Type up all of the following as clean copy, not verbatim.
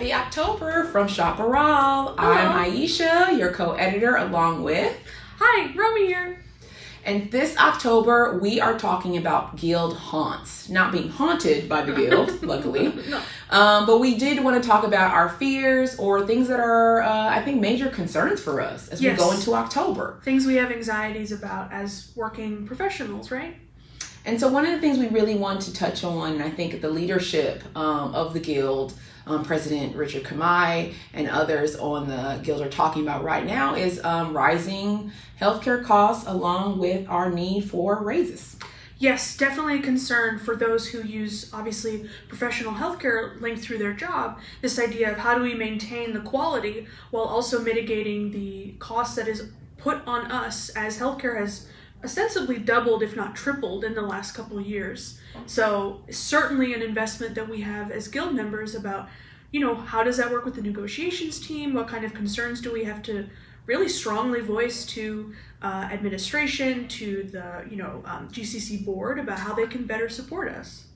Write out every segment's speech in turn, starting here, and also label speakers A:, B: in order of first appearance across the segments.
A: Happy October from Chaparral. I'm Aisha, your co-editor, along with...
B: Hi, Romy here.
A: And this October, we are talking about guild haunts. Not being haunted by the guild, luckily.
B: No.
A: But we did want to talk about our fears or things that are, I think, major concerns for us as we go into October.
B: Things we have anxieties about as working professionals, right?
A: And so one of the things we really want to touch on, and I think the leadership of the guild, President Richard Kamai and others on the guild are talking about right now is rising healthcare costs along with our need for raises.
B: Yes, definitely a concern for those who use, obviously, professional healthcare linked through their job. This idea of how do we maintain the quality while also mitigating the cost that is put on us as healthcare has ostensibly doubled, if not tripled, in the last couple of years. So certainly an investment that we have as guild members about, how does that work with the negotiations team? What kind of concerns do we have to really strongly voice to administration, to the GCC board about how they can better support us?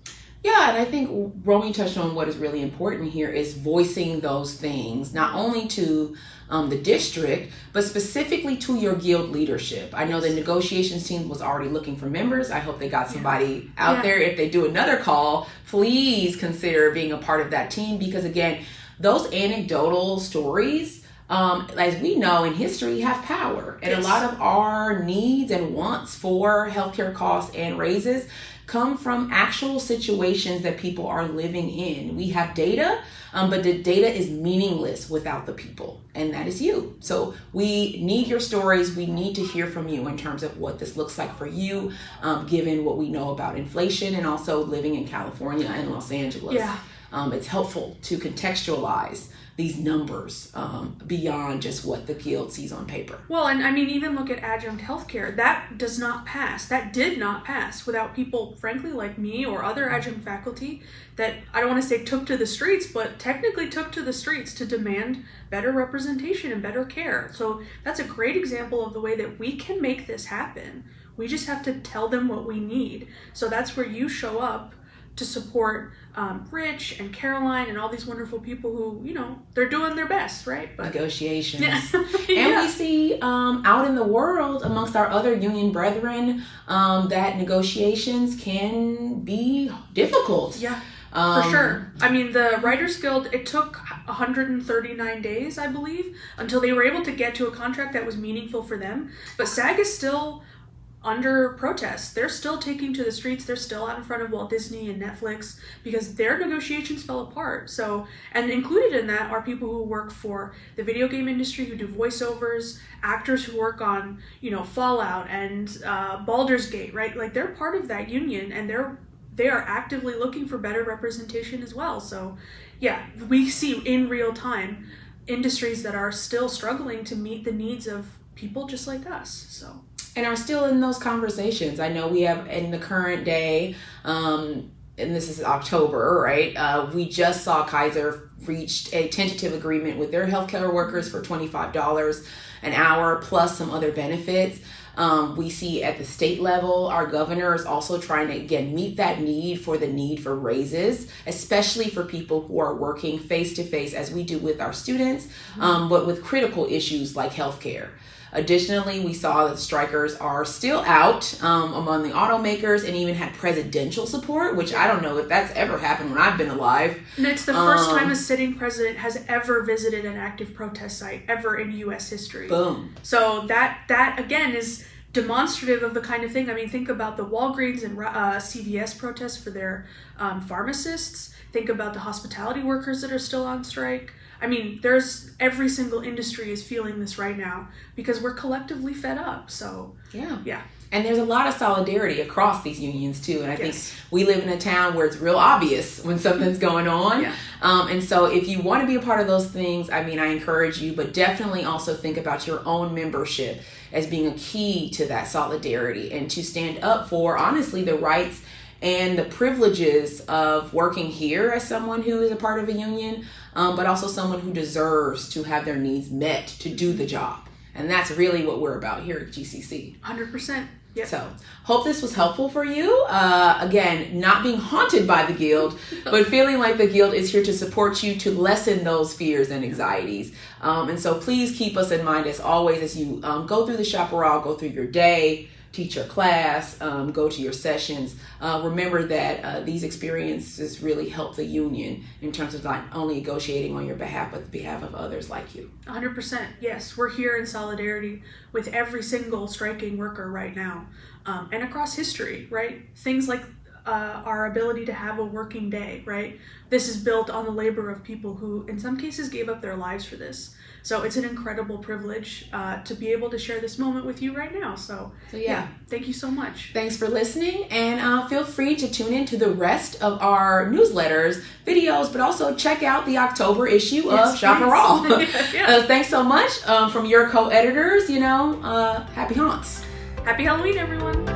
A: Yeah, and I think Romy touched on what is really important here is voicing those things, not only to the district, but specifically to your guild leadership. I know the negotiations team was already looking for members. I hope they got somebody out there. If they do another call, please consider being a part of that team because, again, those anecdotal stories, as we know in history, have power. And a lot of our needs and wants for healthcare costs and raises come from actual situations that people are living in. We have data, but the data is meaningless without the people, and that is you. So we need your stories. We need to hear from you in terms of what this looks like for you, given what we know about inflation and also living in California and Los Angeles.
B: Yeah.
A: It's helpful to contextualize these numbers beyond just what the guild sees on paper.
B: Well, and I mean, even look at adjunct healthcare. That does not pass. That did not pass without people, frankly, like me or other adjunct faculty that, I don't want to say took to the streets, but technically took to the streets to demand better representation and better care. So that's a great example of the way that we can make this happen. We just have to tell them what we need. So that's where you show up to support Rich and Caroline and all these wonderful people who, they're doing their best, right?
A: But negotiations. And we see out in the world amongst our other union brethren that negotiations can be difficult.
B: Yeah, for sure. I mean, the Writers Guild, it took 139 days, I believe, until they were able to get to a contract that was meaningful for them. But SAG is still under protest. They're still taking to the streets. They're still out in front of Walt Disney and Netflix because their negotiations fell apart. So, and included in that are people who work for the video game industry, who do voiceovers, actors who work on, Fallout and Baldur's Gate, right? Like they're part of that union and they are actively looking for better representation as well. So yeah, we see in real time industries that are still struggling to meet the needs of people just like us. So.
A: And are still in those conversations. I know we have in the current day, and this is October, right? We just saw Kaiser reached a tentative agreement with their healthcare workers for $25 an hour plus some other benefits. We see at the state level, our governor is also trying to, again, meet that need for raises, especially for people who are working face-to-face as we do with our students, but with critical issues like healthcare. Additionally, we saw that strikers are still out among the automakers and even had presidential support, which I don't know if that's ever happened when I've been alive.
B: And it's the first time a sitting president has ever visited an active protest site ever in U.S. history.
A: Boom.
B: So that again is demonstrative of the kind of thing. I mean, think about the Walgreens and CVS protests for their pharmacists. Think about the hospitality workers that are still on strike. I mean, every single industry is feeling this right now because we're collectively fed up. So yeah.
A: And there's a lot of solidarity across these unions too. And I think we live in a town where it's real obvious when something's going on.
B: Yeah.
A: And so if you want to be a part of those things, I mean, I encourage you, but definitely also think about your own membership as being a key to that solidarity and to stand up for, honestly, the rights and the privileges of working here as someone who is a part of a union, but also someone who deserves to have their needs met to do the job. And that's really what we're about here at GCC.
B: 100%. Yep.
A: So, hope this was helpful for you. Again, not being haunted by the guild, but feeling like the guild is here to support you to lessen those fears and anxieties. And so please keep us in mind as always as you go through the Chaparral, go through your day, teach your class, go to your sessions. Remember that these experiences really help the union in terms of not only negotiating on your behalf, but the behalf of others like you.
B: 100%. Yes, we're here in solidarity with every single striking worker right now, and across history, right? Things like our ability to have a working day, right? This is built on the labor of people who, in some cases, gave up their lives for this. So it's an incredible privilege to be able to share this moment with you right now. So yeah, thank you so much.
A: Thanks for listening, and feel free to tune in to the rest of our newsletters, videos, but also check out the October issue of Chaparral. Thanks so much from your co-editors. Happy haunts.
B: Happy Halloween, everyone.